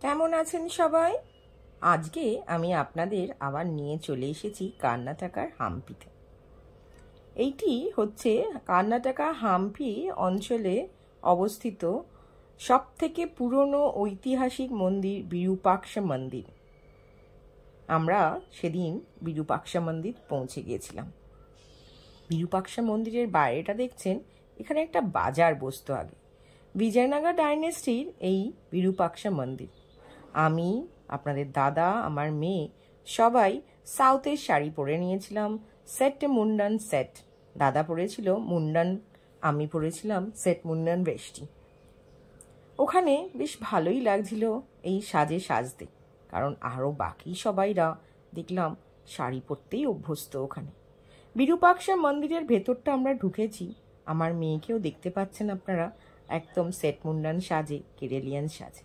কেমন আছেন সবাই? আজকে আমি আপনাদের আবার নিয়ে চলে এসেছি কর্ণাটকার হাম্পিতে। এইটি হচ্ছে কর্ণাটকা হাম্পি অঞ্চলে অবস্থিত সবথেকে পুরনো ঐতিহাসিক মন্দির বিরূপাক্ষ মন্দির। আমরা সেদিন বিরূপাক্ষ মন্দির পৌঁছে গিয়েছিলাম। বিরূপাক্ষ মন্দিরের বাইরেটা দেখছেন, এখানে একটা বাজার বসতো আগে। বিজয়নগর ডাইনেস্টির এই বিরূপাক্ষ মন্দির। আমি, আপনাদের দাদা, আমার মেয়ে সবাই সাউথের শাড়ি পরে নিয়েছিলাম, সেট মুন্ডান সেট। দাদা পরেছিল মুন্ডান, আমি পরেছিলাম সেট মুন্ডান বেষ্টি। ওখানে বেশ ভালোই লাগছিল এই সাজে সাজতে, কারণ আরও বাকি সবাইরা দেখলাম শাড়ি পরতেই অভ্যস্ত। ওখানে বিরূপাক্ষ মন্দিরের ভেতরটা আমরা ঢুকেছি। আমার মেয়েকেও দেখতে পাচ্ছেন আপনারা, একদম সেট মুন্ডান সাজে, কেরেলিয়ান সাজে।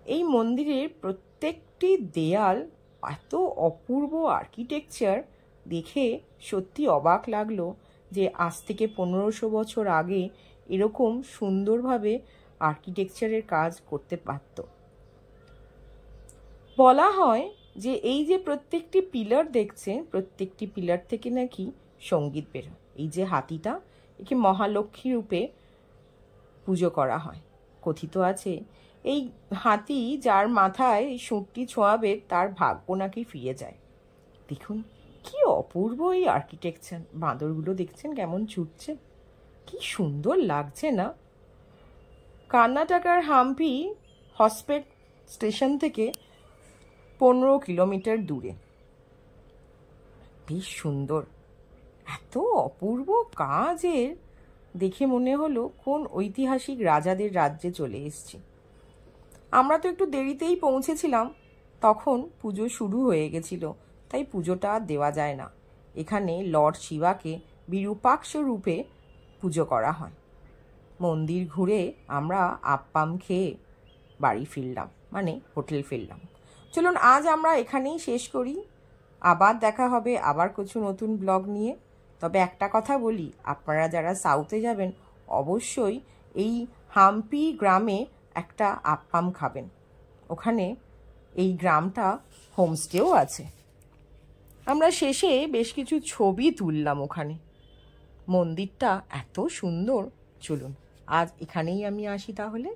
এই মন্দিরের প্রত্যেকটি দেয়াল এত অপূর্ব আর্কিটেকচার দেখে সত্যি অবাক লাগলো যে আজ থেকে 1500 বছর আগে এরকম সুন্দরভাবে আর্কিটেকচারের কাজ করতে পারত। বলা হয় যে এই যে প্রত্যেকটি পিলার দেখছেন, প্রত্যেকটি পিলার থেকে নাকি সঙ্গীত বেরোয়। এই যে হাতিটা, একে মহালক্ষ্মী রূপে পুজো করা হয়। কথিত আছে এই হাতি যার মাথায় এই সুঁটটি ছোঁয়াবে তার ভাগ্য নাকি ফিরে যায়। দেখুন কি অপূর্ব এই আর্কিটেকচার। বাঁদরগুলো দেখছেন কেমন ছুটছে, কি সুন্দর লাগছে না? কর্ণাটকার হাম্পি হসপেট স্টেশন থেকে 15 কিলোমিটার দূরে। বেশ সুন্দর, এত অপূর্ব কাজের দেখে মনে হলো কোন ঐতিহাসিক রাজাদের রাজ্যে চলে এসেছি। আমরা তো একটু দেরিতেই পৌঁছেছিলাম, তখন পুজো শুরু হয়ে গেছিল, তাই পুজোটা আর দেওয়া যায় না। এখানে লর্ড শিবাকে বিরূপাক্ষ রূপে পুজো করা হয়। মন্দির ঘুরে আমরা আপ্পাম খেয়ে বাড়ি ফিরলাম, মানে হোটেল ফিরলাম। চলুন আজ আমরা এখানেই শেষ করি। আবার দেখা হবে আবার কিছু নতুন ব্লগ নিয়ে। তবে একটা কথা বলি, আপনারা যারা সাউথে যাবেন অবশ্যই এই হাম্পি গ্রামে একটা আপ্পাম খাবেন। ওখানে এই গ্রামটা হোমস্টেও আছে। আমরা শেষে বেশ কিছু ছবি তুললাম ওখানে। মন্দিরটা এত সুন্দর। চলুন আজ এখানেই আমি আসি তাহলে।